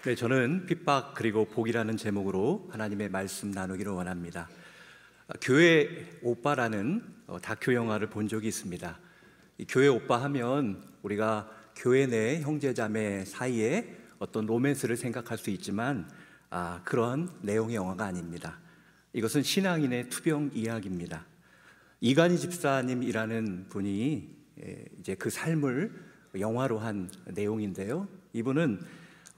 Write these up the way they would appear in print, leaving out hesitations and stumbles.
네, 저는 핍박 그리고 복이라는 제목으로 하나님의 말씀 나누기를 원합니다. 교회 오빠라는 다큐 영화를 본 적이 있습니다. 이 교회 오빠 하면 우리가 교회 내 형제자매 사이에 어떤 로맨스를 생각할 수 있지만 그런 내용의 영화가 아닙니다. 이것은 신앙인의 투병 이야기입니다. 이간희 집사님이라는 분이 이제 그 삶을 영화로 한 내용인데요. 이분은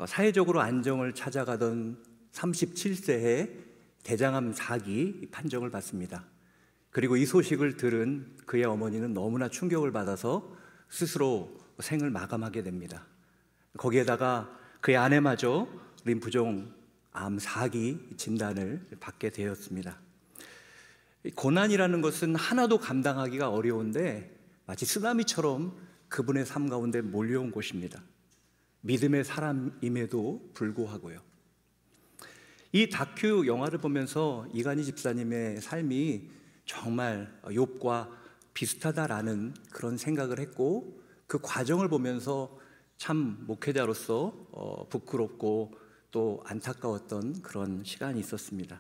사회적으로 안정을 찾아가던 37세에 대장암 4기 판정을 받습니다. 그리고 이 소식을 들은 그의 어머니는 너무나 충격을 받아서 스스로 생을 마감하게 됩니다. 거기에다가 그의 아내마저 림프종 암 4기 진단을 받게 되었습니다. 고난이라는 것은 하나도 감당하기가 어려운데 마치 쓰나미처럼 그분의 삶 가운데 몰려온 곳입니다. 믿음의 사람임에도 불구하고요. 이 다큐 영화를 보면서 이간희 집사님의 삶이 정말 욥과 비슷하다라는 그런 생각을 했고, 그 과정을 보면서 참 목회자로서 부끄럽고 또 안타까웠던 그런 시간이 있었습니다.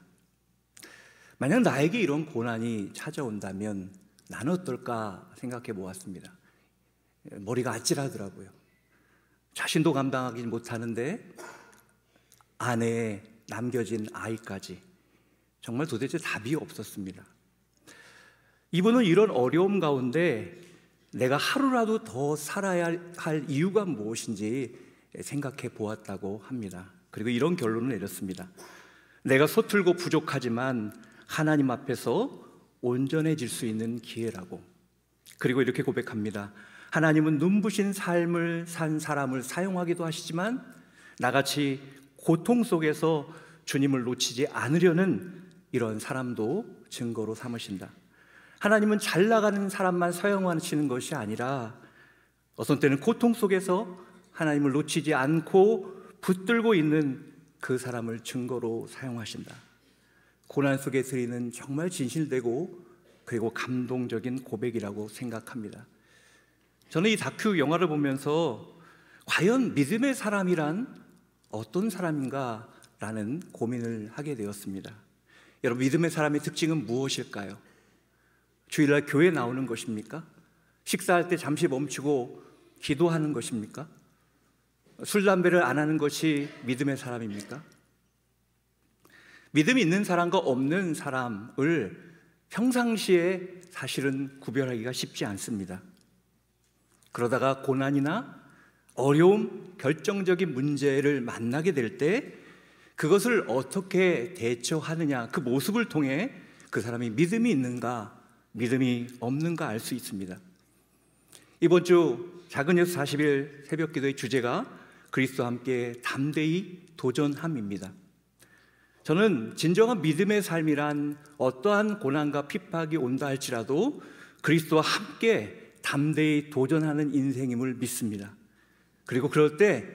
만약 나에게 이런 고난이 찾아온다면 나는 어떨까 생각해 보았습니다. 머리가 아찔하더라고요. 자신도 감당하지 못하는데 아내에 남겨진 아이까지, 정말 도대체 답이 없었습니다. 이분은 이런 어려움 가운데 내가 하루라도 더 살아야 할 이유가 무엇인지 생각해 보았다고 합니다. 그리고 이런 결론을 내렸습니다. 내가 서툴고 부족하지만 하나님 앞에서 온전해질 수 있는 기회라고. 그리고 이렇게 고백합니다. 하나님은 눈부신 삶을 산 사람을 사용하기도 하시지만 나같이 고통 속에서 주님을 놓치지 않으려는 이런 사람도 증거로 삼으신다. 하나님은 잘 나가는 사람만 사용하시는 것이 아니라 어떤 때는 고통 속에서 하나님을 놓치지 않고 붙들고 있는 그 사람을 증거로 사용하신다. 고난 속에 드리는 정말 진실되고 그리고 감동적인 고백이라고 생각합니다. 저는 이 다큐 영화를 보면서 과연 믿음의 사람이란 어떤 사람인가 라는 고민을 하게 되었습니다. 여러분, 믿음의 사람의 특징은 무엇일까요? 주일날 교회 나오는 것입니까? 식사할 때 잠시 멈추고 기도하는 것입니까? 술, 담배를 안 하는 것이 믿음의 사람입니까? 믿음이 있는 사람과 없는 사람을 평상시에 사실은 구별하기가 쉽지 않습니다. 그러다가 고난이나 어려움, 결정적인 문제를 만나게 될 때 그것을 어떻게 대처하느냐, 그 모습을 통해 그 사람이 믿음이 있는가, 믿음이 없는가 알 수 있습니다. 이번 주 작은 예수 40일 새벽 기도의 주제가 그리스도와 함께 담대히 도전함입니다. 저는 진정한 믿음의 삶이란 어떠한 고난과 핍박이 온다 할지라도 그리스도와 함께 담대히 도전하는 인생임을 믿습니다. 그리고 그럴 때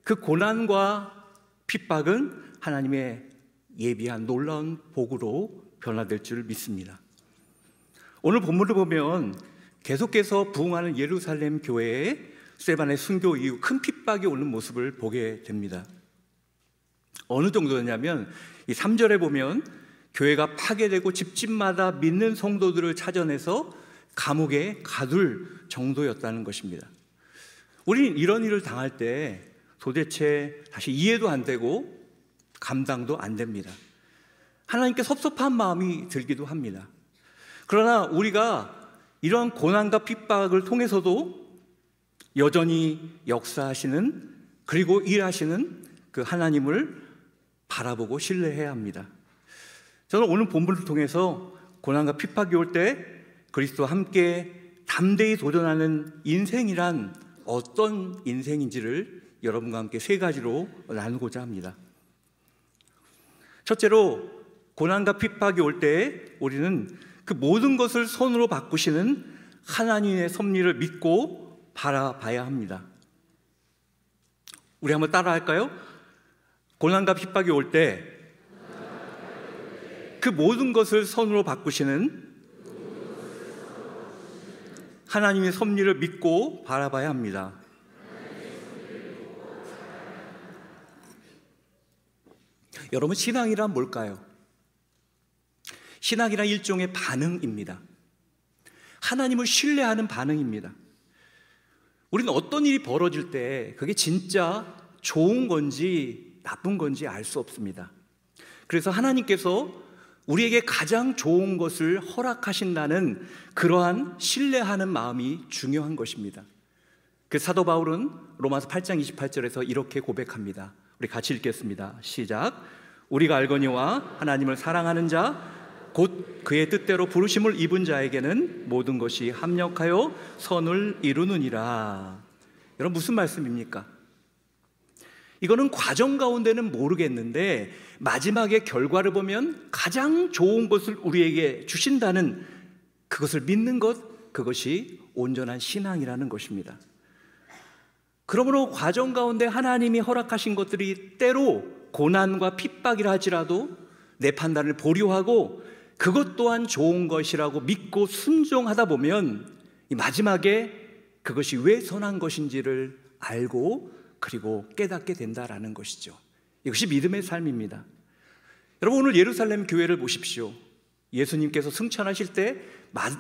그 고난과 핍박은 하나님의 예비한 놀라운 복으로 변화될 줄 믿습니다. 오늘 본문을 보면 계속해서 부흥하는 예루살렘 교회에 스데반의 순교 이후 큰 핍박이 오는 모습을 보게 됩니다. 어느 정도였냐면 이 3절에 보면 교회가 파괴되고 집집마다 믿는 성도들을 찾아내서 감옥에 가둘 정도였다는 것입니다. 우리는 이런 일을 당할 때 도대체 사실 이해도 안 되고 감당도 안 됩니다. 하나님께 섭섭한 마음이 들기도 합니다. 그러나 우리가 이러한 고난과 핍박을 통해서도 여전히 역사하시는 그리고 일하시는 그 하나님을 바라보고 신뢰해야 합니다. 저는 오늘 본문을 통해서 고난과 핍박이 올 때 그리스도와 함께 담대히 도전하는 인생이란 어떤 인생인지를 여러분과 함께 세 가지로 나누고자 합니다. 첫째로, 고난과 핍박이 올 때 우리는 그 모든 것을 손으로 바꾸시는 하나님의 섭리를 믿고 바라봐야 합니다. 우리 한번 따라 할까요? 고난과 핍박이 올 때 그 모든 것을 손으로 바꾸시는 하나님의 섭리를 믿고 바라봐야 합니다. 여러분, 신앙이란 뭘까요? 신앙이란 일종의 반응입니다. 하나님을 신뢰하는 반응입니다. 우리는 어떤 일이 벌어질 때 그게 진짜 좋은 건지 나쁜 건지 알 수 없습니다. 그래서 하나님께서 우리에게 가장 좋은 것을 허락하신다는 그러한 신뢰하는 마음이 중요한 것입니다. 그 사도 바울은 로마서 8장 28절에서 이렇게 고백합니다. 우리 같이 읽겠습니다. 시작. 우리가 알거니와 하나님을 사랑하는 자 곧 그의 뜻대로 부르심을 입은 자에게는 모든 것이 합력하여 선을 이루느니라. 여러분, 무슨 말씀입니까? 이거는 과정 가운데는 모르겠는데 마지막에 결과를 보면 가장 좋은 것을 우리에게 주신다는 그것을 믿는 것, 그것이 온전한 신앙이라는 것입니다. 그러므로 과정 가운데 하나님이 허락하신 것들이 때로 고난과 핍박이라 할지라도 내 판단을 보류하고 그것 또한 좋은 것이라고 믿고 순종하다 보면 이 마지막에 그것이 왜 선한 것인지를 알고 그리고 깨닫게 된다라는 것이죠. 이것이 믿음의 삶입니다. 여러분, 오늘 예루살렘 교회를 보십시오. 예수님께서 승천하실 때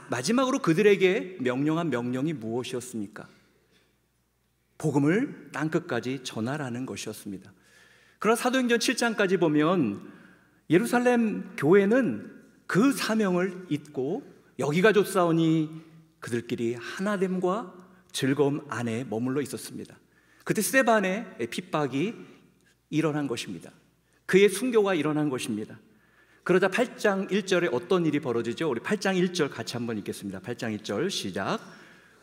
마지막으로 그들에게 명령한 명령이 무엇이었습니까? 복음을 땅끝까지 전하라는 것이었습니다. 그러나 사도행전 7장까지 보면 예루살렘 교회는 그 사명을 잊고 여기가 좋사오니 그들끼리 하나됨과 즐거움 안에 머물러 있었습니다. 그때 스데반의 핍박이 일어난 것입니다. 그의 순교가 일어난 것입니다. 그러자 8장 1절에 어떤 일이 벌어지죠? 우리 8장 1절 같이 한번 읽겠습니다. 8장 1절 시작.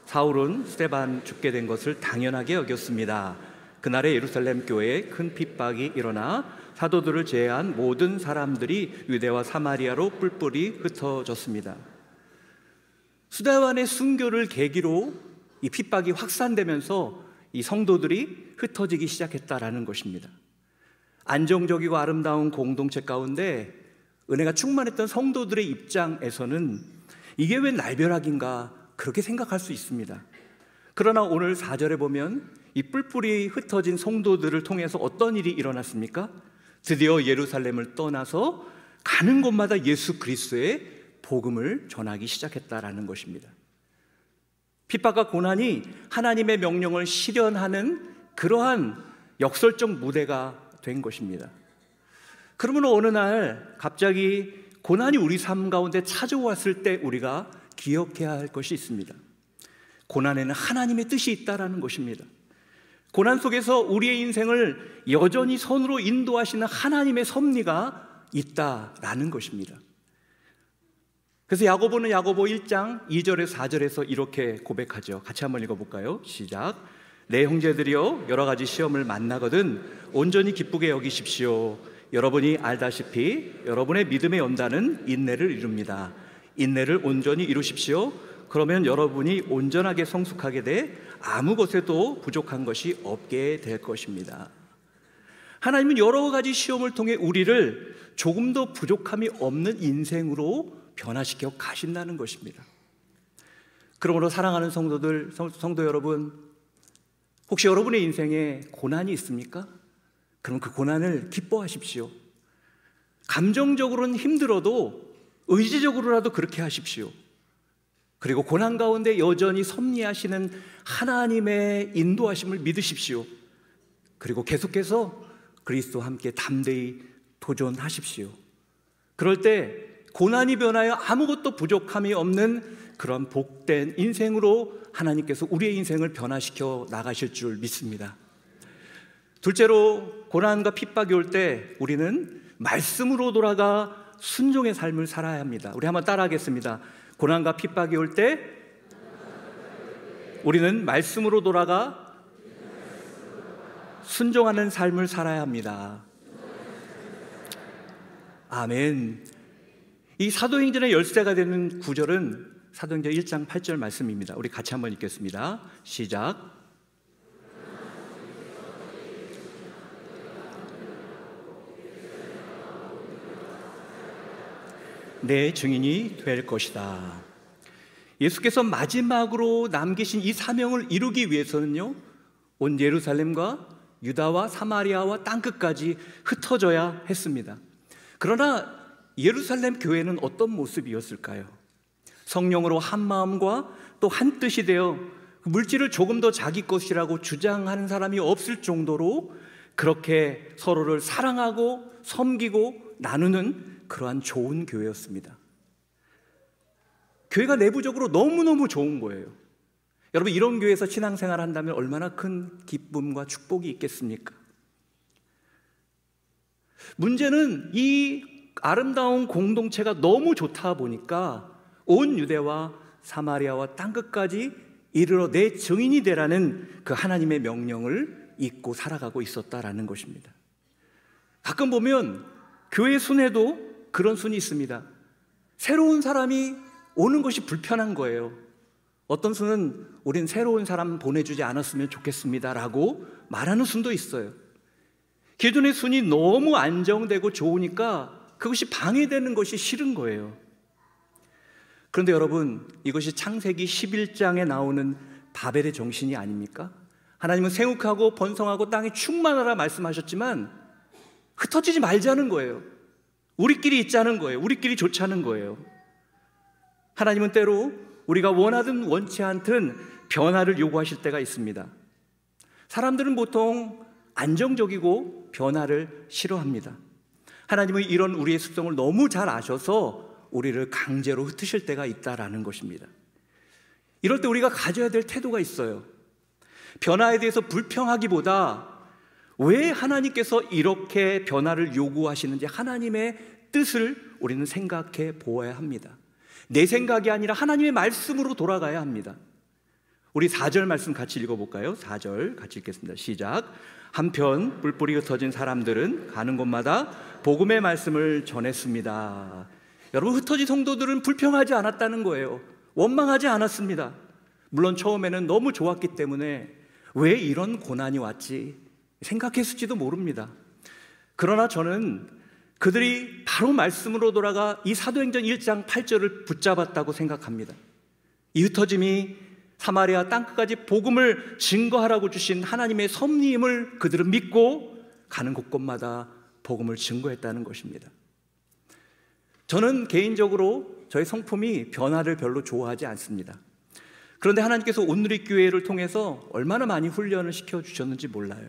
사울은 스데반 죽게 된 것을 당연하게 여겼습니다. 그날에 예루살렘 교회에 큰 핍박이 일어나 사도들을 제외한 모든 사람들이 유대와 사마리아로 뿔뿔이 흩어졌습니다. 스데반의 순교를 계기로 이 핍박이 확산되면서 이 성도들이 흩어지기 시작했다라는 것입니다. 안정적이고 아름다운 공동체 가운데 은혜가 충만했던 성도들의 입장에서는 이게 왜 날벼락인가 그렇게 생각할 수 있습니다. 그러나 오늘 4절에 보면 이 뿔뿔이 흩어진 성도들을 통해서 어떤 일이 일어났습니까? 드디어 예루살렘을 떠나서 가는 곳마다 예수 그리스도의 복음을 전하기 시작했다라는 것입니다. 핍박과 고난이 하나님의 명령을 실현하는 그러한 역설적 무대가 된 것입니다. 그러면 어느 날 갑자기 고난이 우리 삶 가운데 찾아왔을 때 우리가 기억해야 할 것이 있습니다. 고난에는 하나님의 뜻이 있다라는 것입니다. 고난 속에서 우리의 인생을 여전히 선으로 인도하시는 하나님의 섭리가 있다라는 것입니다. 그래서 야고보는 야고보 1장 2절에서 4절에서 이렇게 고백하죠. 같이 한번 읽어볼까요? 시작. 내 형제들이여, 여러 가지 시험을 만나거든 온전히 기쁘게 여기십시오. 여러분이 알다시피 여러분의 믿음의 연단은 인내를 이룹니다. 인내를 온전히 이루십시오. 그러면 여러분이 온전하게 성숙하게 돼 아무 것에도 부족한 것이 없게 될 것입니다. 하나님은 여러 가지 시험을 통해 우리를 조금도 부족함이 없는 인생으로 변화시켜 가신다는 것입니다. 그러므로 사랑하는 성도 여러분, 혹시 여러분의 인생에 고난이 있습니까? 그럼 그 고난을 기뻐하십시오. 감정적으로는 힘들어도 의지적으로라도 그렇게 하십시오. 그리고 고난 가운데 여전히 섭리하시는 하나님의 인도하심을 믿으십시오. 그리고 계속해서 그리스도와 함께 담대히 도전하십시오. 그럴 때 고난이 변하여 아무것도 부족함이 없는 그런 복된 인생으로 하나님께서 우리의 인생을 변화시켜 나가실 줄 믿습니다. 둘째로, 고난과 핍박이 올 때 우리는 말씀으로 돌아가 순종의 삶을 살아야 합니다. 우리 한번 따라하겠습니다. 고난과 핍박이 올 때 우리는 말씀으로 돌아가 순종하는 삶을 살아야 합니다. 아멘. 이 사도행전의 열쇠가 되는 구절은 사도행전 1장 8절 말씀입니다. 우리 같이 한번 읽겠습니다. 시작. 내 증인이 될 것이다. 예수께서 마지막으로 남기신 이 사명을 이루기 위해서는요, 온 예루살렘과 유다와 사마리아와 땅끝까지 흩어져야 했습니다. 그러나 예루살렘 교회는 어떤 모습이었을까요? 성령으로 한 마음과 또 한 뜻이 되어 물질을 조금 더 자기 것이라고 주장하는 사람이 없을 정도로 그렇게 서로를 사랑하고 섬기고 나누는 그러한 좋은 교회였습니다. 교회가 내부적으로 너무너무 좋은 거예요. 여러분, 이런 교회에서 신앙생활을 한다면 얼마나 큰 기쁨과 축복이 있겠습니까? 문제는 이 아름다운 공동체가 너무 좋다 보니까 온 유대와 사마리아와 땅끝까지 이르러 내 증인이 되라는 그 하나님의 명령을 잊고 살아가고 있었다라는 것입니다. 가끔 보면 교회 순회도 그런 순이 있습니다. 새로운 사람이 오는 것이 불편한 거예요. 어떤 순은 우린 새로운 사람 보내주지 않았으면 좋겠습니다라고 말하는 순도 있어요. 기존의 순이 너무 안정되고 좋으니까 그것이 방해되는 것이 싫은 거예요. 그런데 여러분, 이것이 창세기 11장에 나오는 바벨의 정신이 아닙니까? 하나님은 생육하고 번성하고 땅에 충만하라 말씀하셨지만 흩어지지 말자는 거예요. 우리끼리 있자는 거예요. 우리끼리 좋자는 거예요. 하나님은 때로 우리가 원하든 원치 않든 변화를 요구하실 때가 있습니다. 사람들은 보통 안정적이고 변화를 싫어합니다. 하나님은 이런 우리의 습성을 너무 잘 아셔서 우리를 강제로 흩으실 때가 있다라는 것입니다. 이럴 때 우리가 가져야 될 태도가 있어요. 변화에 대해서 불평하기보다 왜 하나님께서 이렇게 변화를 요구하시는지 하나님의 뜻을 우리는 생각해 보아야 합니다. 내 생각이 아니라 하나님의 말씀으로 돌아가야 합니다. 우리 4절 말씀 같이 읽어볼까요? 4절 같이 읽겠습니다. 시작. 한편 뿔뿔이 흩어진 사람들은 가는 곳마다 복음의 말씀을 전했습니다. 여러분, 흩어진 성도들은 불평하지 않았다는 거예요. 원망하지 않았습니다. 물론 처음에는 너무 좋았기 때문에 왜 이런 고난이 왔지 생각했을지도 모릅니다. 그러나 저는 그들이 바로 말씀으로 돌아가 이 사도행전 1장 8절을 붙잡았다고 생각합니다. 이 흩어짐이 사마리아 땅끝까지 복음을 증거하라고 주신 하나님의 섭리임을 그들은 믿고 가는 곳곳마다 복음을 증거했다는 것입니다. 저는 개인적으로 저의 성품이 변화를 별로 좋아하지 않습니다. 그런데 하나님께서 온누리교회를 통해서 얼마나 많이 훈련을 시켜주셨는지 몰라요.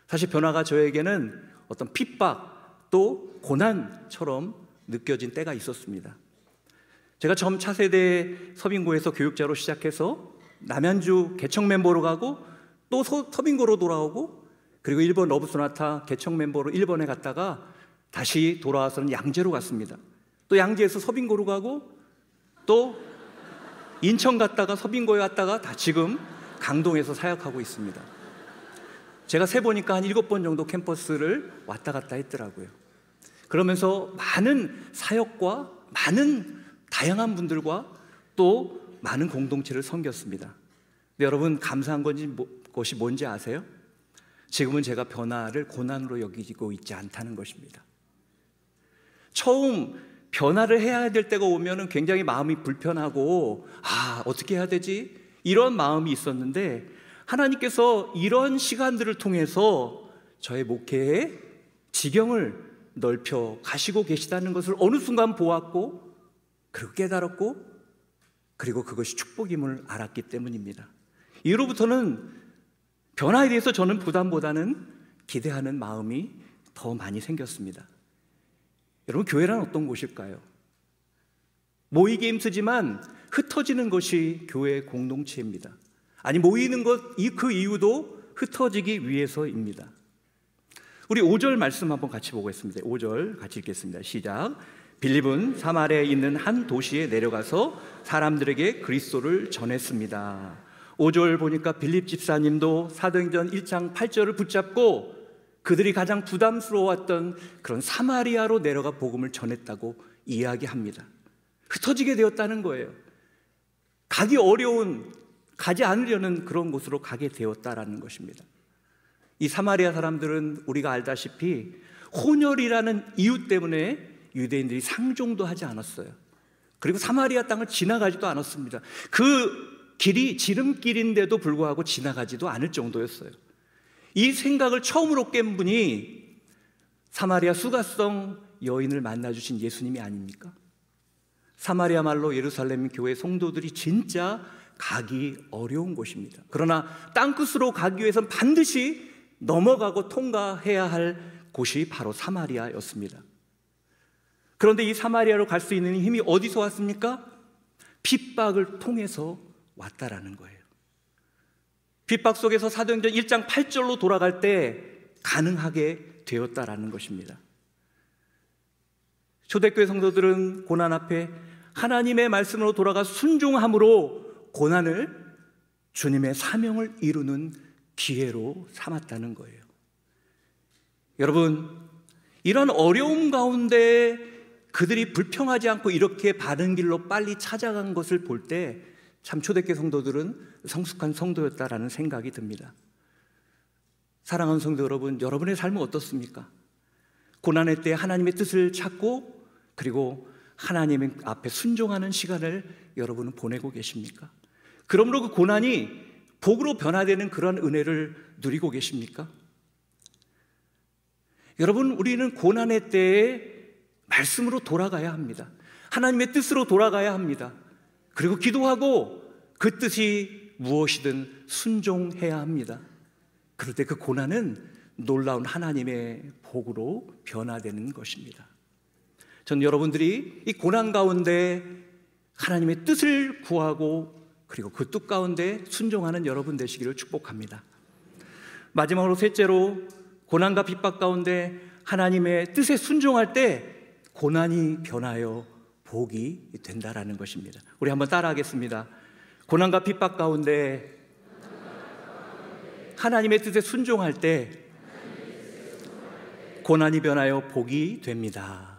사실 변화가 저에게는 어떤 핍박 또 고난처럼 느껴진 때가 있었습니다. 제가 처음 차세대 서빙고에서 교육자로 시작해서 남양주 개척 멤버로 가고 또 서빙고로 돌아오고 그리고 일본 러브소나타 개척 멤버로 일본에 갔다가 다시 돌아와서는 양재로 갔습니다. 또 양재에서 서빙고로 가고 또 인천 갔다가 서빙고에 갔다가 다 지금 강동에서 사역하고 있습니다. 제가 세보니까 한 7번 정도 캠퍼스를 왔다 갔다 했더라고요. 그러면서 많은 사역과 많은 다양한 분들과 또 많은 공동체를 섬겼습니다. 근데 여러분, 감사한 것이 뭔지 아세요? 지금은 제가 변화를 고난으로 여기고 있지 않다는 것입니다. 처음 변화를 해야 될 때가 오면 굉장히 마음이 불편하고 어떻게 해야 되지? 이런 마음이 있었는데 하나님께서 이런 시간들을 통해서 저의 목회의 지경을 넓혀 가시고 계시다는 것을 어느 순간 보았고 그리고 깨달았고 그리고 그것이 축복임을 알았기 때문입니다. 이후로부터는 변화에 대해서 저는 부담보다는 기대하는 마음이 더 많이 생겼습니다. 여러분, 교회란 어떤 곳일까요? 모이기 힘쓰지만 흩어지는 것이 교회의 공동체입니다. 아니, 모이는 것 그 이유도 흩어지기 위해서입니다. 우리 5절 말씀 한번 같이 보겠습니다. 5절 같이 읽겠습니다. 시작. 빌립은 사마리아에 있는 한 도시에 내려가서 사람들에게 그리스도를 전했습니다. 5절 보니까 빌립 집사님도 사도행전 1장 8절을 붙잡고 그들이 가장 부담스러워했던 그런 사마리아로 내려가 복음을 전했다고 이야기합니다. 흩어지게 되었다는 거예요. 가기 어려운, 가지 않으려는 그런 곳으로 가게 되었다라는 것입니다. 이 사마리아 사람들은 우리가 알다시피 혼혈이라는 이유 때문에 유대인들이 상종도 하지 않았어요. 그리고 사마리아 땅을 지나가지도 않았습니다. 그 길이 지름길인데도 불구하고 지나가지도 않을 정도였어요. 이 생각을 처음으로 깬 분이 사마리아 수가성 여인을 만나주신 예수님이 아닙니까? 사마리아 말로 예루살렘 교회 성도들이 진짜 가기 어려운 곳입니다. 그러나 땅끝으로 가기 위해서는 반드시 넘어가고 통과해야 할 곳이 바로 사마리아였습니다. 그런데 이 사마리아로 갈 수 있는 힘이 어디서 왔습니까? 핍박을 통해서 왔다라는 거예요. 핍박 속에서 사도행전 1장 8절로 돌아갈 때 가능하게 되었다라는 것입니다. 초대교회 성도들은 고난 앞에 하나님의 말씀으로 돌아가 순종함으로 고난을 주님의 사명을 이루는 기회로 삼았다는 거예요. 여러분, 이런 어려움 가운데 그들이 불평하지 않고 이렇게 바른 길로 빨리 찾아간 것을 볼 때 참 초대교회 성도들은 성숙한 성도였다라는 생각이 듭니다. 사랑하는 성도 여러분, 여러분의 삶은 어떻습니까? 고난의 때 하나님의 뜻을 찾고 그리고 하나님 앞에 순종하는 시간을 여러분은 보내고 계십니까? 그러므로 그 고난이 복으로 변화되는 그런 은혜를 누리고 계십니까? 여러분, 우리는 고난의 때에 말씀으로 돌아가야 합니다. 하나님의 뜻으로 돌아가야 합니다. 그리고 기도하고 그 뜻이 무엇이든 순종해야 합니다. 그럴 때 그 고난은 놀라운 하나님의 복으로 변화되는 것입니다. 저는 여러분들이 이 고난 가운데 하나님의 뜻을 구하고 그리고 그 뜻 가운데 순종하는 여러분 되시기를 축복합니다. 마지막으로 셋째로, 고난과 핍박 가운데 하나님의 뜻에 순종할 때 고난이 변하여 복이 된다라는 것입니다. 우리 한번 따라하겠습니다. 고난과 핍박 가운데 하나님의 뜻에 순종할 때 고난이 변하여 복이 됩니다.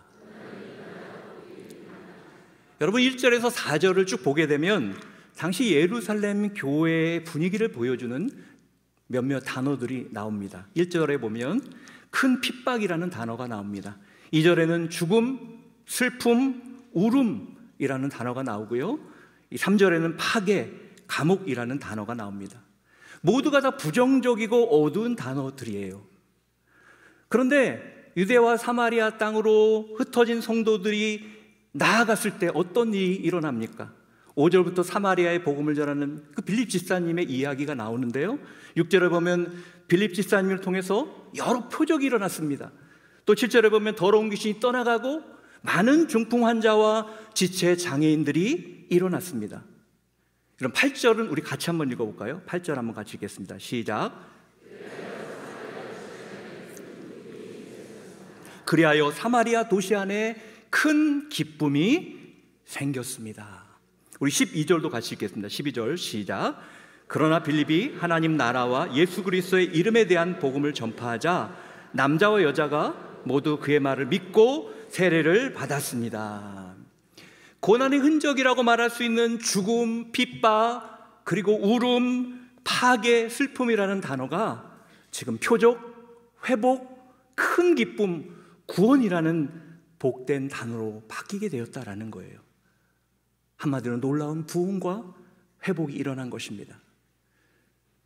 여러분, 1절에서 4절을 쭉 보게 되면 당시 예루살렘 교회의 분위기를 보여주는 몇몇 단어들이 나옵니다. 1절에 보면 큰 핍박이라는 단어가 나옵니다. 2절에는 죽음, 슬픔, 울음이라는 단어가 나오고요, 3절에는 파괴, 감옥이라는 단어가 나옵니다. 모두가 다 부정적이고 어두운 단어들이에요. 그런데 유대와 사마리아 땅으로 흩어진 성도들이 나아갔을 때 어떤 일이 일어납니까? 5절부터 사마리아의 복음을 전하는 그 빌립 집사님의 이야기가 나오는데요, 6절에 보면 빌립 집사님을 통해서 여러 표적이 일어났습니다. 또 7절에 보면 더러운 귀신이 떠나가고 많은 중풍 환자와 지체 장애인들이 일어났습니다. 그럼 8절은 우리 같이 한번 읽어볼까요? 8절 한번 같이 읽겠습니다. 시작. 그리하여 사마리아 도시 안에 큰 기쁨이 생겼습니다. 우리 12절도 같이 읽겠습니다. 12절 시작. 그러나 빌립이 하나님 나라와 예수 그리스도의 이름에 대한 복음을 전파하자 남자와 여자가 모두 그의 말을 믿고 세례를 받았습니다. 고난의 흔적이라고 말할 수 있는 죽음, 핍박, 그리고 울음, 파괴, 슬픔이라는 단어가 지금 표적, 회복, 큰 기쁨, 구원이라는 복된 단어로 바뀌게 되었다라는 거예요. 한마디로 놀라운 부흥과 회복이 일어난 것입니다.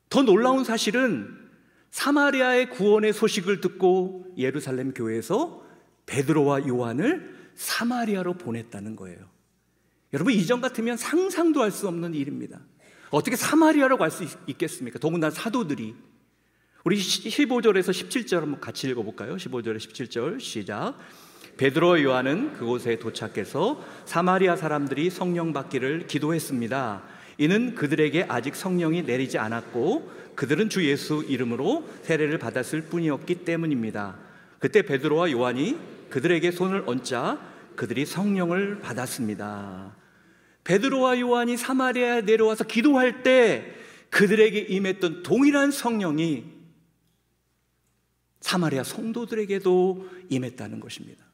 더 놀라운 사실은 사마리아의 구원의 소식을 듣고 예루살렘 교회에서 베드로와 요한을 사마리아로 보냈다는 거예요. 여러분, 이전 같으면 상상도 할 수 없는 일입니다. 어떻게 사마리아로 갈 수 있겠습니까? 더군다나 사도들이. 우리 15절에서 17절 한번 같이 읽어볼까요? 15절에 17절 시작. 베드로와 요한은 그곳에 도착해서 사마리아 사람들이 성령 받기를 기도했습니다. 이는 그들에게 아직 성령이 내리지 않았고 그들은 주 예수 이름으로 세례를 받았을 뿐이었기 때문입니다. 그때 베드로와 요한이 그들에게 손을 얹자 그들이 성령을 받았습니다. 베드로와 요한이 사마리아에 내려와서 기도할 때 그들에게 임했던 동일한 성령이 사마리아 성도들에게도 임했다는 것입니다.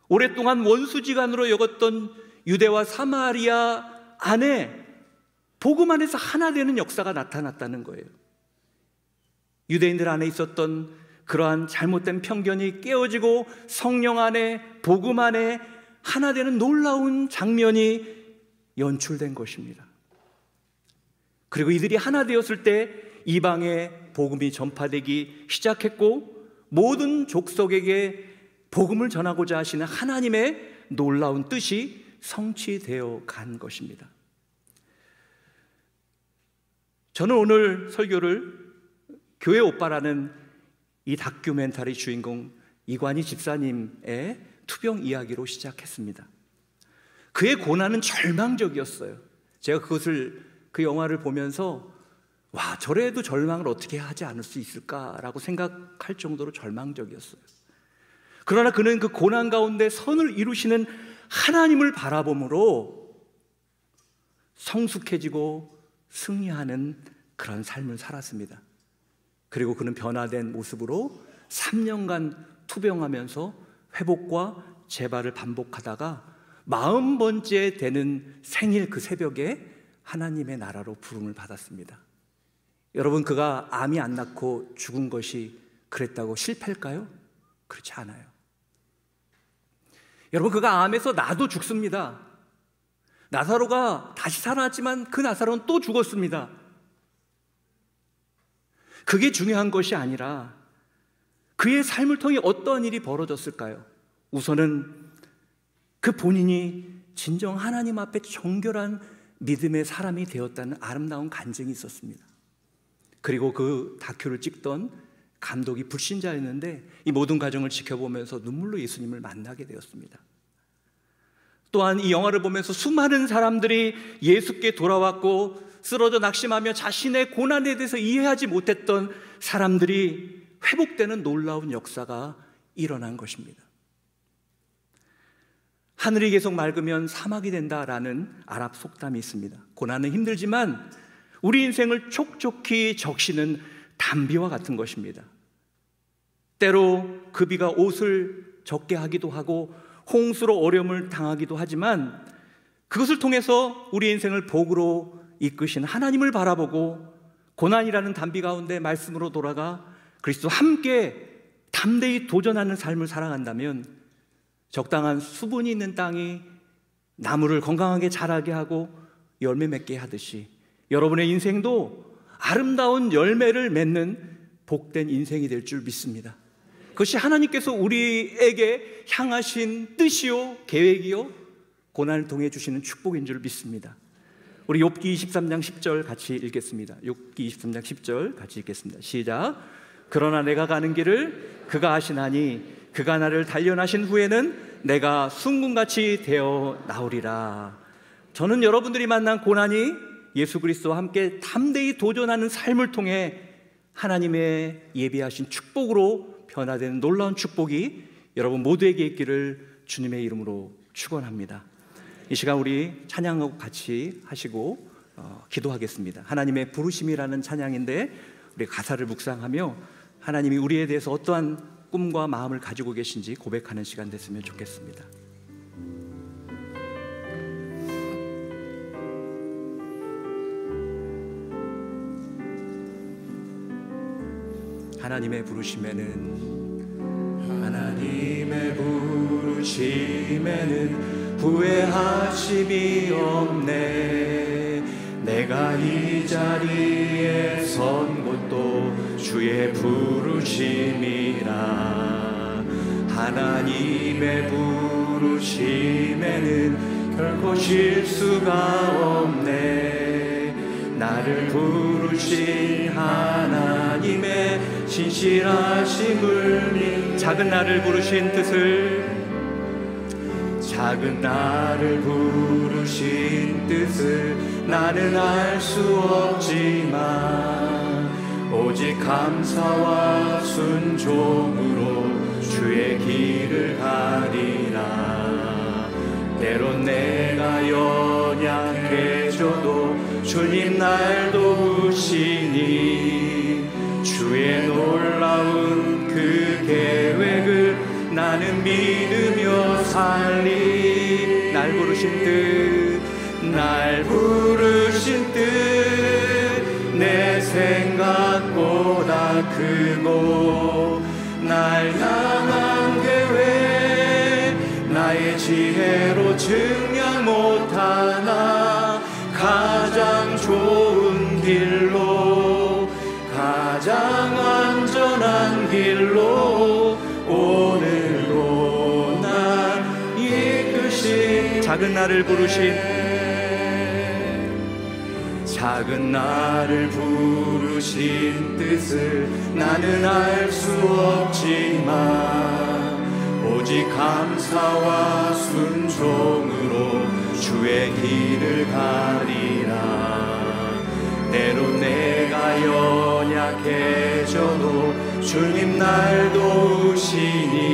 오랫동안 원수지간으로 여겼던 유대와 사마리아 안에 복음 안에서 하나 되는 역사가 나타났다는 거예요. 유대인들 안에 있었던 그러한 잘못된 편견이 깨어지고 성령 안에, 복음 안에 하나 되는 놀라운 장면이 연출된 것입니다. 그리고 이들이 하나 되었을 때 이방의 복음이 전파되기 시작했고 모든 족속에게 복음을 전하고자 하시는 하나님의 놀라운 뜻이 성취되어 간 것입니다. 저는 오늘 설교를 교회 오빠라는 이 다큐멘터리 주인공 이관희 집사님의 투병 이야기로 시작했습니다. 그의 고난은 절망적이었어요. 제가 그 영화를 보면서 와, 저래도 절망을 어떻게 하지 않을 수 있을까라고 생각할 정도로 절망적이었어요. 그러나 그는 그 고난 가운데 선을 이루시는 하나님을 바라봄으로 성숙해지고 승리하는 그런 삶을 살았습니다. 그리고 그는 변화된 모습으로 3년간 투병하면서 회복과 재발을 반복하다가 40번째 되는 생일 그 새벽에 하나님의 나라로 부름을 받았습니다. 여러분, 그가 암이 안 낫고 죽은 것이 그랬다고 실패일까요? 그렇지 않아요. 여러분, 그가 암에서 나도 죽습니다. 나사로가 다시 살아났지만 그 나사로는 또 죽었습니다. 그게 중요한 것이 아니라 그의 삶을 통해 어떠한 일이 벌어졌을까요? 우선은 그 본인이 진정 하나님 앞에 정결한 믿음의 사람이 되었다는 아름다운 간증이 있었습니다. 그리고 그 다큐를 찍던 감독이 불신자였는데 이 모든 과정을 지켜보면서 눈물로 예수님을 만나게 되었습니다. 또한 이 영화를 보면서 수많은 사람들이 예수께 돌아왔고 쓰러져 낙심하며 자신의 고난에 대해서 이해하지 못했던 사람들이 회복되는 놀라운 역사가 일어난 것입니다. 하늘이 계속 맑으면 사막이 된다라는 아랍 속담이 있습니다. 고난은 힘들지만 우리 인생을 촉촉히 적시는 단비와 같은 것입니다. 때로 그 비가 옷을 젖게 하기도 하고 홍수로 어려움을 당하기도 하지만 그것을 통해서 우리 인생을 복으로 이끄신 하나님을 바라보고 고난이라는 단비 가운데 말씀으로 돌아가 그리스도와 함께 담대히 도전하는 삶을 살아간다면 적당한 수분이 있는 땅이 나무를 건강하게 자라게 하고 열매 맺게 하듯이 여러분의 인생도 아름다운 열매를 맺는 복된 인생이 될 줄 믿습니다. 그것이 하나님께서 우리에게 향하신 뜻이요 계획이요 고난을 통해 주시는 축복인 줄 믿습니다. 우리 욥기 23장 10절 같이 읽겠습니다. 욥기 23장 10절 같이 읽겠습니다. 시작. 그러나 내가 가는 길을 그가 아시나니 그가 나를 단련하신 후에는 내가 순금같이 되어 나오리라. 저는 여러분들이 만난 고난이 예수 그리스도와 함께 담대히 도전하는 삶을 통해 하나님의 예비하신 축복으로 변화되는 놀라운 축복이 여러분 모두에게 있기를 주님의 이름으로 축원합니다. 이 시간 우리 찬양하고 같이 하시고 기도하겠습니다. 하나님의 부르심이라는 찬양인데 우리 가사를 묵상하며 하나님이 우리에 대해서 어떠한 꿈과 마음을 가지고 계신지 고백하는 시간 됐으면 좋겠습니다. 하나님의 부르심에는 후회하심이 없네. 내가 이 자리에 선 것도 주의 부르심이라. 하나님의 부르심에는 결코 실수가 없네. 나를 부르신 하나님의 신실하심을 작은 나를 부르신 뜻을 나는 알 수 없지만 오직 감사와 순종으로 주의 길을 가리라. 때론 내가 연약해져도 주님 날 도우시니 주의 놀라운 그 계획을 나는 믿으며 살리. 날 부르신 뜻 내 생각보다 크고 날 향한 계획 나의 지혜로 증량 못하나 가장 좋은 길로 가장 길로 오늘도 날 이끄신 작은 나를 부르신 뜻을 나는 알 수 없지만 오직 감사와 순종으로 주의 길을 가리라. 때로 내가 연약해져도 주님 날 도우시니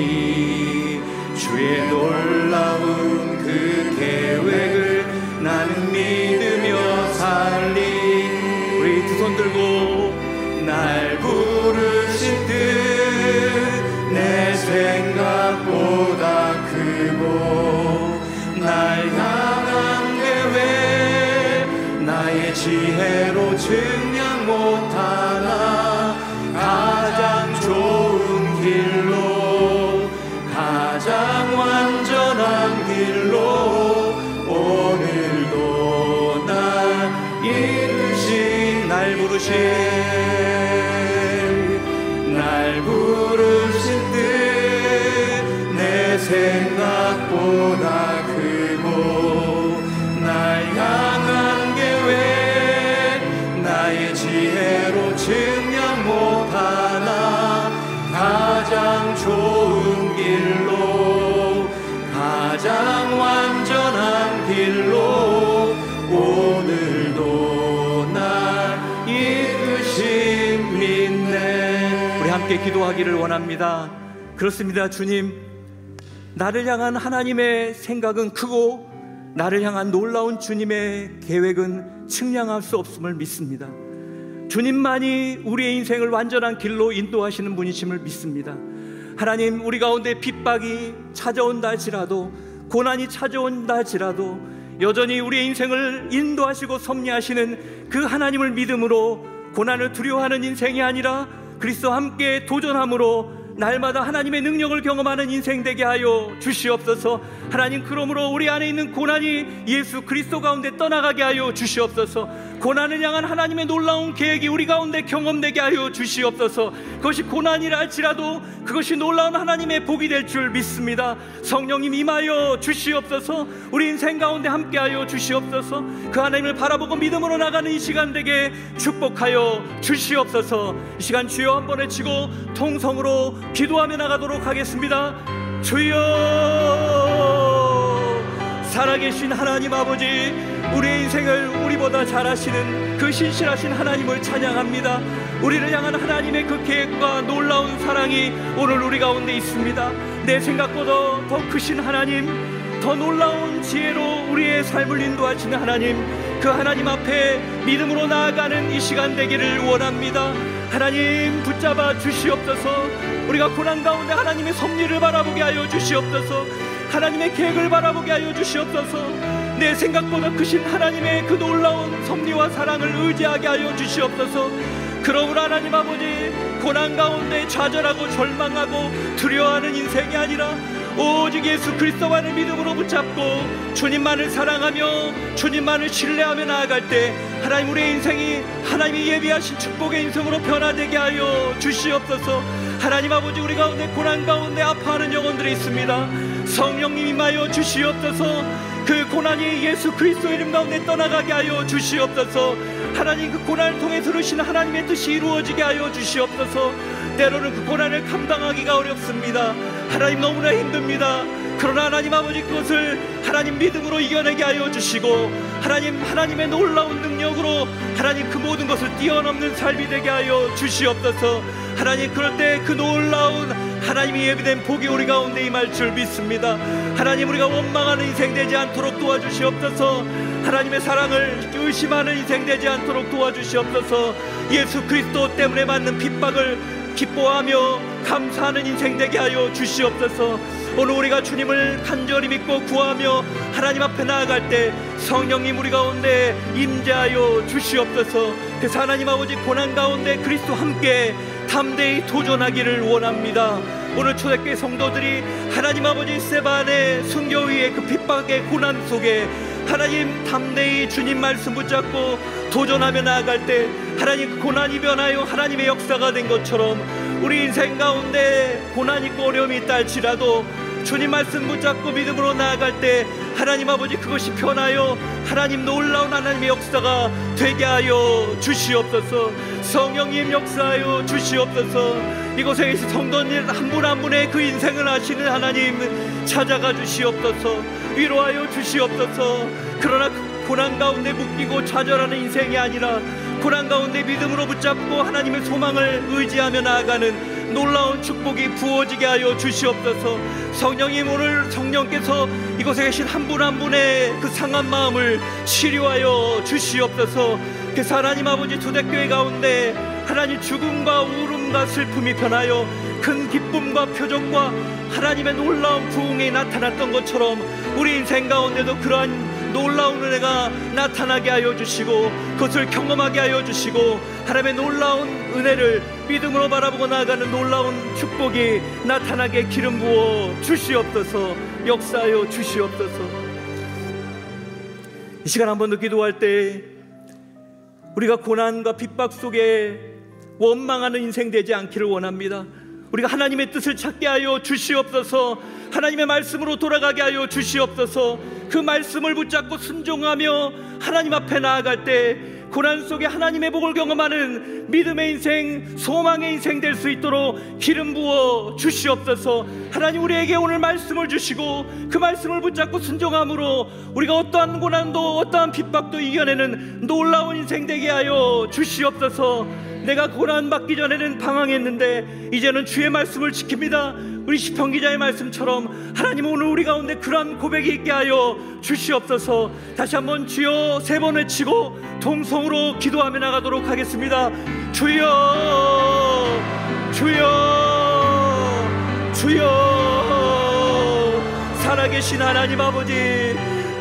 주의 놀라운 그 계획을 나는 믿으며 살리. 우리 두 손 들고 날 부르신 뜻 내 생각보다 크고 날 향한 계획 나의 지혜로 증량 못하나 가장 좋은 길로 가장 완전한 길로 오늘도 날 이끄신 날 부르신 뜻 내 생각보다 크고 날 향한 계획 나의 지혜로 증량 못하나 가장 좋은 길로 가장 완전한 길로 오늘도 날 이끄심 믿네. 우리 함께 기도하기를 원합니다. 그렇습니다. 주님, 나를 향한 하나님의 생각은 크고 나를 향한 놀라운 주님의 계획은 측량할 수 없음을 믿습니다. 주님만이 우리의 인생을 완전한 길로 인도하시는 분이심을 믿습니다. 하나님, 우리 가운데 핍박이 찾아온다 할지라도 고난이 찾아온다 할지라도 여전히 우리의 인생을 인도하시고 섭리하시는 그 하나님을 믿음으로 고난을 두려워하는 인생이 아니라 그리스도와 함께 도전함으로 날마다 하나님의 능력을 경험하는 인생 되게 하여 주시옵소서. 하나님, 그러므로 우리 안에 있는 고난이 예수 그리스도 가운데 떠나가게 하여 주시옵소서. 고난을 향한 하나님의 놀라운 계획이 우리 가운데 경험되게 하여 주시옵소서. 그것이 고난이라 할지라도 그것이 놀라운 하나님의 복이 될 줄 믿습니다. 성령님 임하여 주시옵소서. 우리 인생 가운데 함께하여 주시옵소서. 그 하나님을 바라보고 믿음으로 나가는 이 시간 되게 축복하여 주시옵소서. 이 시간 주여 한번 외치고 통성으로 기도하며 나가도록 하겠습니다. 주여, 살아계신 하나님 아버지, 우리의 인생을 우리보다 잘 아시는 그 신실하신 하나님을 찬양합니다. 우리를 향한 하나님의 그 계획과 놀라운 사랑이 오늘 우리 가운데 있습니다. 내 생각보다 더 크신 하나님, 더 놀라운 지혜로 우리의 삶을 인도하시는 하나님, 그 하나님 앞에 믿음으로 나아가는 이 시간 되기를 원합니다. 하나님, 붙잡아 주시옵소서. 우리가 고난 가운데 하나님의 섭리를 바라보게 하여 주시옵소서. 하나님의 계획을 바라보게 하여 주시옵소서. 내 생각보다 크신 하나님의 그 놀라운 섭리와 사랑을 의지하게 하여 주시옵소서. 그러므로 하나님 아버지, 고난 가운데 좌절하고 절망하고 두려워하는 인생이 아니라 오직 예수 그리스도만을 믿음으로 붙잡고 주님만을 사랑하며 주님만을 신뢰하며 나아갈 때 하나님, 우리의 인생이 하나님이 예비하신 축복의 인생으로 변화되게 하여 주시옵소서. 하나님 아버지, 우리 가운데 고난 가운데 아파하는 영혼들이 있습니다. 성령님 임하여 주시옵소서. 그 고난이 예수 그리스도의 이름 가운데 떠나가게 하여 주시옵소서. 하나님, 그 고난을 통해 들으시는 하나님의 뜻이 이루어지게 하여 주시옵소서. 때로는 그 고난을 감당하기가 어렵습니다. 하나님, 너무나 힘듭니다. 그러나 하나님 아버지, 그것을 하나님 믿음으로 이겨내게 하여 주시고 하나님의 놀라운 능력으로 하나님 그 모든 것을 뛰어넘는 삶이 되게 하여 주시옵소서. 하나님, 그럴 때 그 놀라운 하나님이 예비된 복이 우리 가운데 임할 줄 믿습니다. 하나님, 우리가 원망하는 인생 되지 않도록 도와주시옵소서. 하나님의 사랑을 의심하는 인생 되지 않도록 도와주시옵소서. 예수 그리스도 때문에 받는 핍박을 기뻐하며 감사하는 인생 되게 하여 주시옵소서. 오늘 우리가 주님을 간절히 믿고 구하며 하나님 앞에 나아갈 때 성령님 우리 가운데 임재하여 주시옵소서. 그래서 하나님 아버지, 고난 가운데 그리스도 함께 담대히 도전하기를 원합니다. 오늘 초대교회 성도들이 하나님 아버지 세반의 순교위의 그 핍박의 고난 속에 하나님 담대히 주님 말씀 붙잡고 도전하며 나아갈 때 하나님 그 고난이 변하여 하나님의 역사가 된 것처럼 우리 인생 가운데 고난 있고 어려움이 있다 할지라도 주님 말씀 붙잡고 믿음으로 나아갈 때 하나님 아버지 그것이 변하여 하나님 놀라운 하나님의 역사가 되게 하여 주시옵소서. 성령님 역사하여 주시옵소서. 이곳에 계신 성도님 한 분 한 분의 그 인생을 아시는 하나님 찾아가 주시옵소서. 위로하여 주시옵소서. 그러나 고난 가운데 묶이고 좌절하는 인생이 아니라 고난 가운데 믿음으로 붙잡고 하나님의 소망을 의지하며 나아가는 놀라운 축복이 부어지게 하여 주시옵소서. 성령님, 오늘 성령께서 이곳에 계신 한 분 한 분의 그 상한 마음을 치료하여 주시옵소서. 그래서 하나님 아버지 초대교회 가운데 하나님 죽음과 울음과 슬픔이 변하여 큰 기쁨과 표적과 하나님의 놀라운 부흥이 나타났던 것처럼 우리 인생 가운데도 그러한 놀라운 은혜가 나타나게 하여 주시고 그것을 경험하게 하여 주시고 하나님의 놀라운 은혜를 믿음으로 바라보고 나아가는 놀라운 축복이 나타나게 기름 부어 주시옵소서. 역사하여 주시옵소서. 이 시간 한 번 더 기도할 때 우리가 고난과 핍박 속에 원망하는 인생 되지 않기를 원합니다. 우리가 하나님의 뜻을 찾게 하여 주시옵소서. 하나님의 말씀으로 돌아가게 하여 주시옵소서. 그 말씀을 붙잡고 순종하며 하나님 앞에 나아갈 때 고난 속에 하나님의 복을 경험하는 믿음의 인생, 소망의 인생 될 수 있도록 기름 부어 주시옵소서. 하나님 우리에게 오늘 말씀을 주시고 그 말씀을 붙잡고 순종함으로 우리가 어떠한 고난도 어떠한 핍박도 이겨내는 놀라운 인생 되게 하여 주시옵소서. 내가 고난받기 전에는 방황했는데 이제는 주의 말씀을 지킵니다. 우리 시편 기자의 말씀처럼 하나님 오늘 우리 가운데 그러한 고백이 있게 하여 주시옵소서. 다시 한번 주여 세 번 외치고 동성으로 기도하며 나가도록 하겠습니다. 주여 주여 주여. 살아계신 하나님 아버지,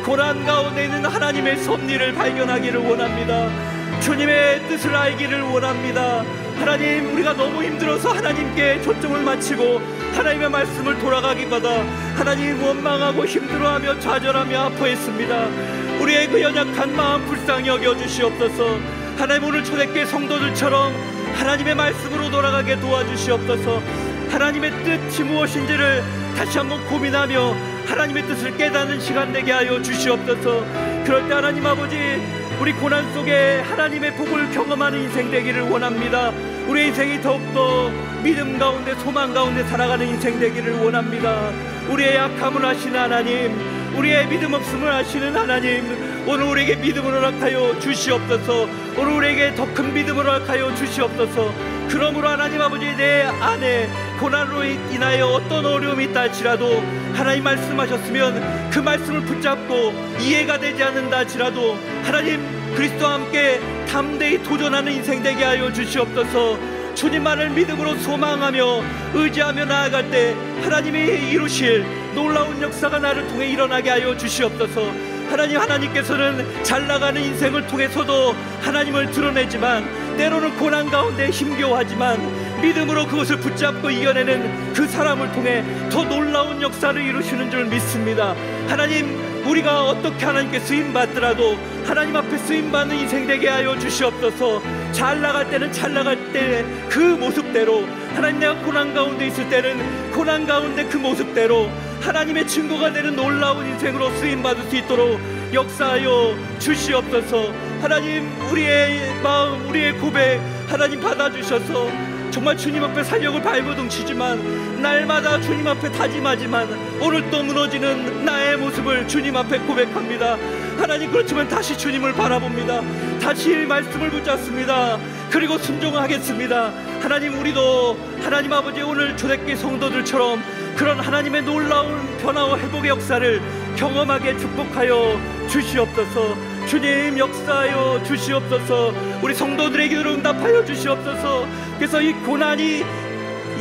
고난 가운데 있는 하나님의 섭리를 발견하기를 원합니다. 주님의 뜻을 알기를 원합니다. 하나님, 우리가 너무 힘들어서 하나님께 초점을 맞추고 하나님의 말씀을 돌아가기보다 하나님 원망하고 힘들어하며 좌절하며 아파했습니다. 우리의 그 연약한 마음 불쌍히 여겨주시옵소서. 하나님 오늘 초대교회 성도들처럼 하나님의 말씀으로 돌아가게 도와주시옵소서. 하나님의 뜻이 무엇인지를 다시 한번 고민하며 하나님의 뜻을 깨닫는 시간 되게 하여 주시옵소서. 그럴 때 하나님 아버지, 우리 고난 속에 하나님의 복을 경험하는 인생 되기를 원합니다. 우리의 인생이 더욱더 믿음 가운데 소망 가운데 살아가는 인생 되기를 원합니다. 우리의 약함을 아시는 하나님, 우리의 믿음 없음을 아시는 하나님, 오늘 우리에게 믿음을 허락하여 주시옵소서. 오늘 우리에게 더 큰 믿음을 허락하여 주시옵소서. 그러므로 하나님 아버지, 내 안에 고난으로 인하여 어떤 어려움이 있다 할지라도 하나님 말씀하셨으면 그 말씀을 붙잡고 이해가 되지 않는다 할지라도 하나님 그리스도와 함께 담대히 도전하는 인생 되게 하여 주시옵소서. 주님만을 믿음으로 소망하며 의지하며 나아갈 때 하나님이 이루실 놀라운 역사가 나를 통해 일어나게 하여 주시옵소서. 하나님께서는 잘 나가는 인생을 통해서도 하나님을 드러내지만 때로는 고난 가운데 힘겨워하지만 믿음으로 그것을 붙잡고 이겨내는 그 사람을 통해 더 놀라운 역사를 이루시는 줄 믿습니다. 하나님, 우리가 어떻게 하나님께 쓰임받더라도 하나님 앞에 쓰임받는 인생 되게 하여 주시옵소서. 잘 나갈 때는 잘 나갈 때 그 모습대로, 하나님 내가 고난 가운데 있을 때는 고난 가운데 그 모습대로 하나님의 증거가 되는 놀라운 인생으로 쓰임받을 수 있도록 역사하여 주시옵소서. 하나님, 우리의 마음, 우리의 고백 하나님 받아주셔서 정말 주님 앞에 살력을 발버둥치지만 날마다 주님 앞에 다짐하지만 오늘 또 무너지는 나의 모습을 주님 앞에 고백합니다. 하나님, 그렇지만 다시 주님을 바라봅니다. 다시 말씀을 붙잡습니다. 그리고 순종하겠습니다. 하나님, 우리도 하나님 아버지 오늘 초대교회 성도들처럼 그런 하나님의 놀라운 변화와 회복의 역사를 경험하게 축복하여 주시옵소서. 주님, 역사하여 주시옵소서. 우리 성도들의 기도를 응답하여 주시옵소서. 그래서 이 고난이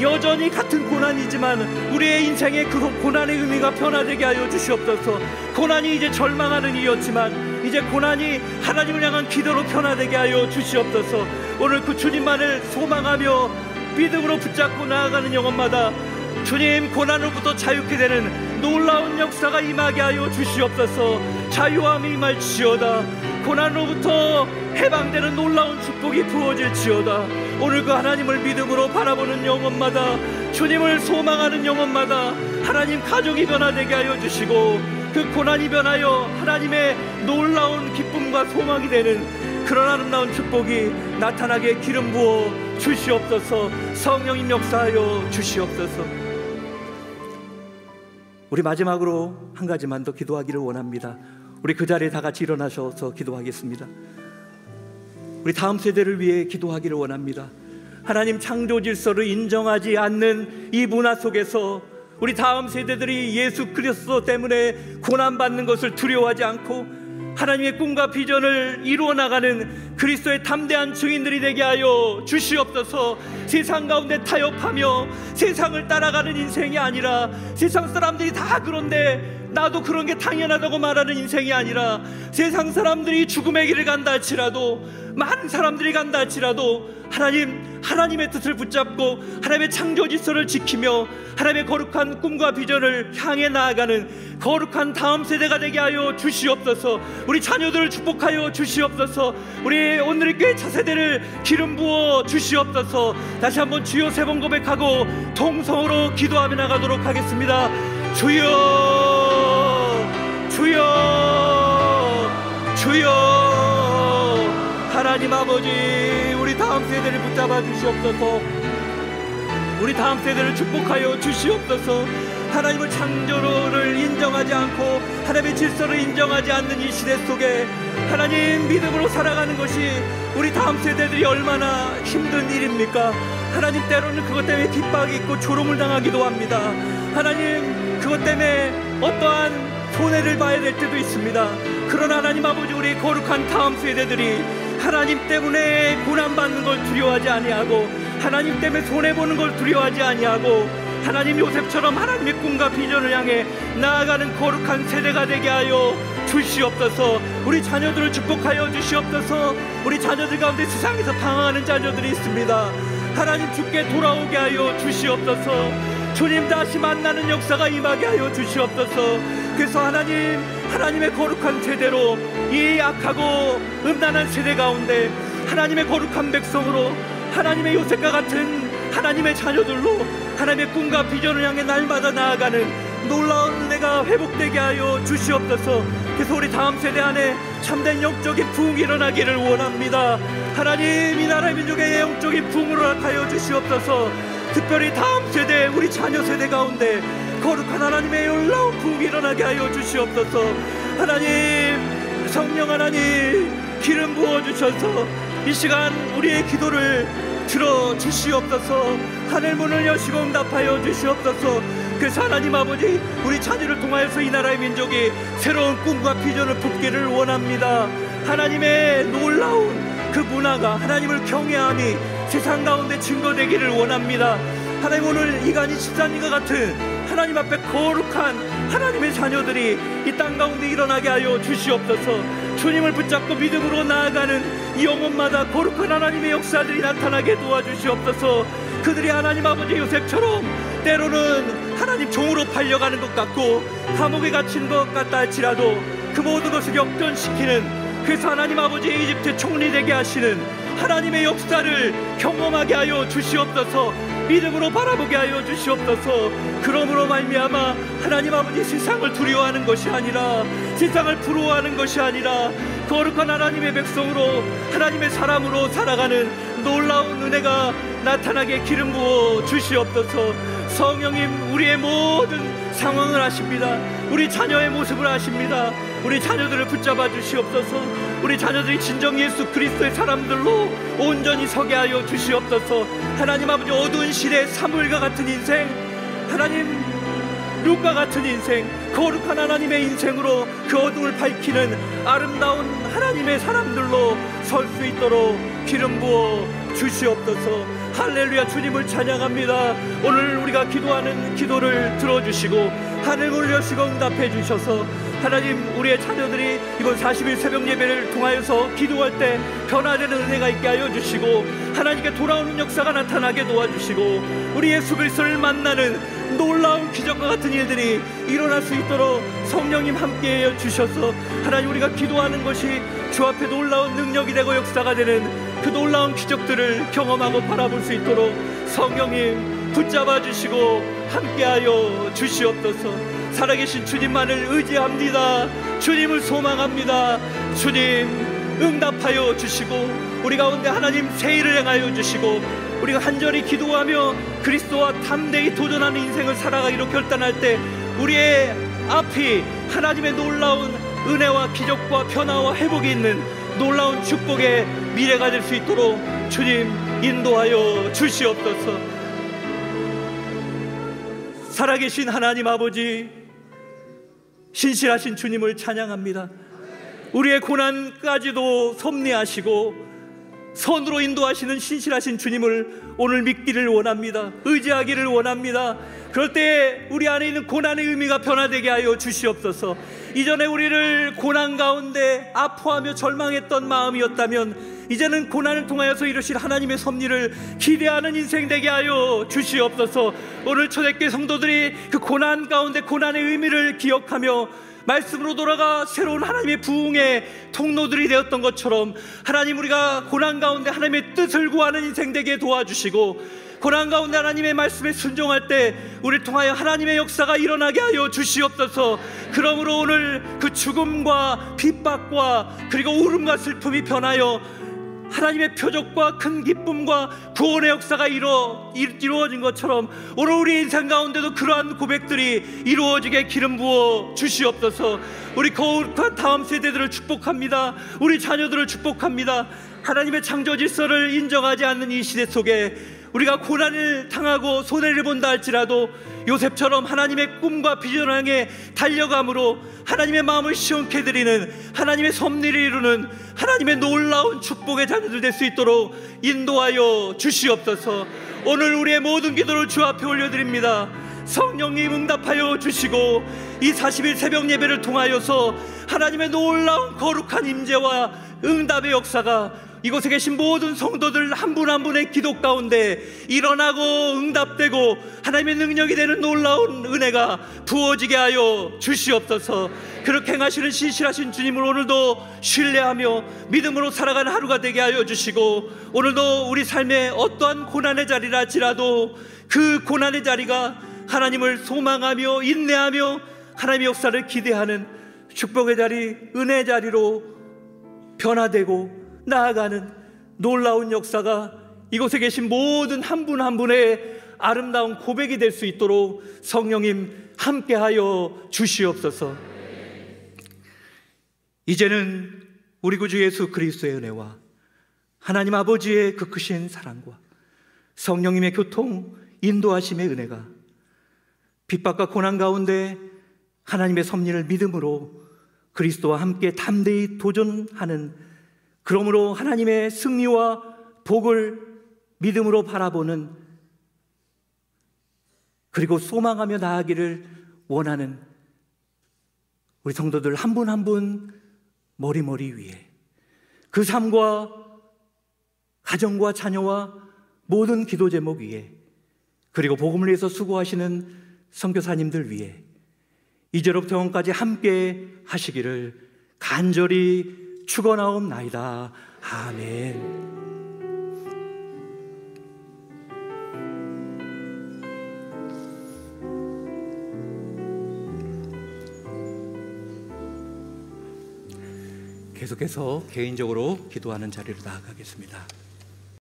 여전히 같은 고난이지만 우리의 인생의 그 고난의 의미가 변화되게 하여 주시옵소서. 고난이 이제 절망하는 일이었지만 이제 고난이 하나님을 향한 기도로 변화되게 하여 주시옵소서. 오늘 그 주님만을 소망하며 믿음으로 붙잡고 나아가는 영혼마다 주님, 고난으로부터 자유케 되는 놀라운 역사가 임하게 하여 주시옵소서. 자유함이 임할지어다. 고난으로부터 해방되는 놀라운 축복이 부어질지어다. 오늘 그 하나님을 믿음으로 바라보는 영혼마다, 주님을 소망하는 영혼마다 하나님 가족이 변화되게 하여 주시고, 그 고난이 변하여 하나님의 놀라운 기쁨과 소망이 되는 그런 아름다운 축복이 나타나게 기름 부어 주시옵소서. 성령님 역사하여 주시옵소서. 우리 마지막으로 한 가지만 더 기도하기를 원합니다. 우리 그 자리에 다 같이 일어나셔서 기도하겠습니다. 우리 다음 세대를 위해 기도하기를 원합니다. 하나님 창조 질서를 인정하지 않는 이 문화 속에서 우리 다음 세대들이 예수 그리스도 때문에 고난받는 것을 두려워하지 않고 하나님의 꿈과 비전을 이루어 나가는 그리스도의 담대한 증인들이 되게 하여 주시옵소서. 세상 가운데 타협하며 세상을 따라가는 인생이 아니라, 세상 사람들이 다 그런데 나도 그런 게 당연하다고 말하는 인생이 아니라, 세상 사람들이 죽음의 길을 간다 할지라도, 많은 사람들이 간다 할지라도 하나님의 뜻을 붙잡고 하나님의 창조 질서를 지키며 하나님의 거룩한 꿈과 비전을 향해 나아가는 거룩한 다음 세대가 되게 하여 주시옵소서. 우리 자녀들을 축복하여 주시옵소서. 우리 오늘의 교회 차세대를 기름 부어 주시옵소서. 다시 한번 주여 세 번 고백하고 동성으로 기도하며 나가도록 하겠습니다. 주여, 주여, 주여. 하나님 아버지, 우리 다음 세대를 붙잡아 주시옵소서. 우리 다음 세대를 축복하여 주시옵소서. 하나님의 창조를 인정하지 않고 하나님의 질서를 인정하지 않는 이 시대 속에 하나님 믿음으로 살아가는 것이 우리 다음 세대들이 얼마나 힘든 일입니까? 하나님, 때로는 그것 때문에 핍박이 있고 조롱을 당하기도 합니다. 하나님, 그것 때문에 어떠한 손해를 봐야 될 때도 있습니다. 그러나 하나님 아버지, 우리 거룩한 다음 세대들이 하나님 때문에 고난받는 걸 두려워하지 아니하고, 하나님 때문에 손해보는 걸 두려워하지 아니하고, 하나님 요셉처럼 하나님의 꿈과 비전을 향해 나아가는 거룩한 세대가 되게 하여 주시옵소서. 우리 자녀들을 축복하여 주시옵소서. 우리 자녀들 가운데 세상에서 방황하는 자녀들이 있습니다. 하나님, 주께 돌아오게 하여 주시옵소서. 주님 다시 만나는 역사가 임하게 하여 주시옵소서. 그래서 하나님의 거룩한 세대로, 이 악하고 음란한 세대 가운데 하나님의 거룩한 백성으로, 하나님의 요셉과 같은 하나님의 자녀들로 하나님의 꿈과 비전을 향해 날마다 나아가는 놀라운 은혜가 회복되게 하여 주시옵소서. 그래서 우리 다음 세대 안에 참된 영적인 부흥이 일어나기를 원합니다. 하나님, 이 나라의 민족의 영적인 부흥을 허락하여 주시옵소서. 특별히 다음 세대, 우리 자녀 세대 가운데 거룩한 하나님의 놀라운 부흥이 일어나게 하여 주시옵소서. 하나님, 성령 하나님, 기름 부어주셔서 이 시간 우리의 기도를 들어주시옵소서. 하늘문을 여시고 응답하여 주시옵소서. 그래서 하나님 아버지, 우리 자녀를 통하여서 이 나라의 민족이 새로운 꿈과 비전을 품기를 원합니다. 하나님의 놀라운 그 문화가, 하나님을 경외함이 세상 가운데 증거되기를 원합니다. 하나님, 오늘 이간이 집사님과 같은 하나님 앞에 거룩한 하나님의 자녀들이 이 땅 가운데 일어나게 하여 주시옵소서. 주님을 붙잡고 믿음으로 나아가는 이 영혼마다 거룩한 하나님의 역사들이 나타나게 도와주시옵소서. 그들이 하나님 아버지 요셉처럼 때로는 하나님 종으로 팔려가는 것 같고 감옥에 갇힌 것 같다 할지라도 그 모든 것을 역전시키는, 그래서 하나님 아버지 이집트 총리 되게 하시는 하나님의 역사를 경험하게 하여 주시옵소서. 믿음으로 바라보게 하여 주시옵소서. 그러므로 말미암아 하나님 아버지, 세상을 두려워하는 것이 아니라, 세상을 부러워하는 것이 아니라 거룩한 하나님의 백성으로, 하나님의 사람으로 살아가는 놀라운 은혜가 나타나게 기름 부어 주시옵소서. 성령님, 우리의 모든 상황을 아십니다. 우리 자녀의 모습을 아십니다. 우리 자녀들을 붙잡아 주시옵소서. 우리 자녀들이 진정 예수 그리스도의 사람들로 온전히 서게 하여 주시옵소서. 하나님 아버지, 어두운 시대 사무엘과 같은 인생, 하나님 룻과 같은 인생, 거룩한 하나님의 인생으로 그 어둠을 밝히는 아름다운 하나님의 사람들로 설 수 있도록 기름 부어 주시옵소서. 할렐루야. 주님을 찬양합니다. 오늘 우리가 기도하는 기도를 들어주시고 하늘을 여시고 응답해 주셔서 하나님, 우리의 자녀들이 이번 40일 새벽 예배를 통하여서 기도할 때 변화되는 은혜가 있게 하여 주시고 하나님께 돌아오는 역사가 나타나게 도와주시고 우리 예수 그리스도를 만나는 놀라운 기적과 같은 일들이 일어날 수 있도록 성령님 함께해 주셔서 하나님, 우리가 기도하는 것이 주 앞에 놀라운 능력이 되고 역사가 되는 그 놀라운 기적들을 경험하고 바라볼 수 있도록 성령님 붙잡아 주시고 함께하여 주시옵소서. 살아계신 주님만을 의지합니다. 주님을 소망합니다. 주님 응답하여 주시고 우리 가운데 하나님 새 일을 행하여 주시고 우리가 간절히 기도하며 그리스도와 담대히 도전하는 인생을 살아가기로 결단할 때 우리의 앞이 하나님의 놀라운 은혜와 기적과 변화와 회복이 있는 놀라운 축복의 미래가 될 수 있도록 주님 인도하여 주시옵소서. 살아계신 하나님 아버지, 신실하신 주님을 찬양합니다. 우리의 고난까지도 섭리하시고 선으로 인도하시는 신실하신 주님을 오늘 믿기를 원합니다. 의지하기를 원합니다. 그럴 때 우리 안에 있는 고난의 의미가 변화되게 하여 주시옵소서. 이전에 우리를 고난 가운데 아파하며 절망했던 마음이었다면 이제는 고난을 통하여서 이루실 하나님의 섭리를 기대하는 인생 되게 하여 주시옵소서. 오늘 초대교회 성도들이 그 고난 가운데 고난의 의미를 기억하며 말씀으로 돌아가 새로운 하나님의 부흥의 통로들이 되었던 것처럼 하나님, 우리가 고난 가운데 하나님의 뜻을 구하는 인생 되게 도와주시고 고난 가운데 하나님의 말씀에 순종할 때 우리를 통하여 하나님의 역사가 일어나게 하여 주시옵소서. 그러므로 오늘 그 죽음과 핍박과 그리고 울음과 슬픔이 변하여 하나님의 표적과 큰 기쁨과 구원의 역사가 이루어진 것처럼 오늘 우리 인생 가운데도 그러한 고백들이 이루어지게 기름 부어 주시옵소서. 우리 거룩한 다음 세대들을 축복합니다. 우리 자녀들을 축복합니다. 하나님의 창조 질서를 인정하지 않는 이 시대 속에 우리가 고난을 당하고 손해를 본다 할지라도 요셉처럼 하나님의 꿈과 비전을 향해 달려감으로 하나님의 마음을 시원케 드리는 하나님의 섭리를 이루는 하나님의 놀라운 축복의 자녀들 될 수 있도록 인도하여 주시옵소서. 오늘 우리의 모든 기도를 주 앞에 올려드립니다. 성령님 응답하여 주시고 이 40일 새벽 예배를 통하여서 하나님의 놀라운 거룩한 임재와 응답의 역사가 이곳에 계신 모든 성도들 한 분 한 분의 기도 가운데 일어나고 응답되고 하나님의 능력이 되는 놀라운 은혜가 부어지게 하여 주시옵소서. 그렇게 행하시는 신실하신 주님을 오늘도 신뢰하며 믿음으로 살아가는 하루가 되게 하여 주시고 오늘도 우리 삶의 어떠한 고난의 자리라 할지라도 그 고난의 자리가 하나님을 소망하며 인내하며 하나님의 역사를 기대하는 축복의 자리, 은혜의 자리로 변화되고 나아가는 놀라운 역사가 이곳에 계신 모든 한 분 한 분의 아름다운 고백이 될 수 있도록 성령님 함께하여 주시옵소서. 이제는 우리 구주 예수 그리스도의 은혜와 하나님 아버지의 그 크신 사랑과 성령님의 교통 인도하심의 은혜가 핍박과 고난 가운데 하나님의 섭리를 믿음으로 그리스도와 함께 담대히 도전하는, 그러므로 하나님의 승리와 복을 믿음으로 바라보는, 그리고 소망하며 나아가기를 원하는 우리 성도들 한 분 한 분 머리머리 위에 그 삶과 가정과 자녀와 모든 기도 제목 위에, 그리고 복음을 위해서 수고하시는 선교사님들 위에 이제로부터 영원까지 함께 하시기를 간절히 축원하옵나이다. 아멘. 계속해서 개인적으로 기도하는 자리로 나아가겠습니다.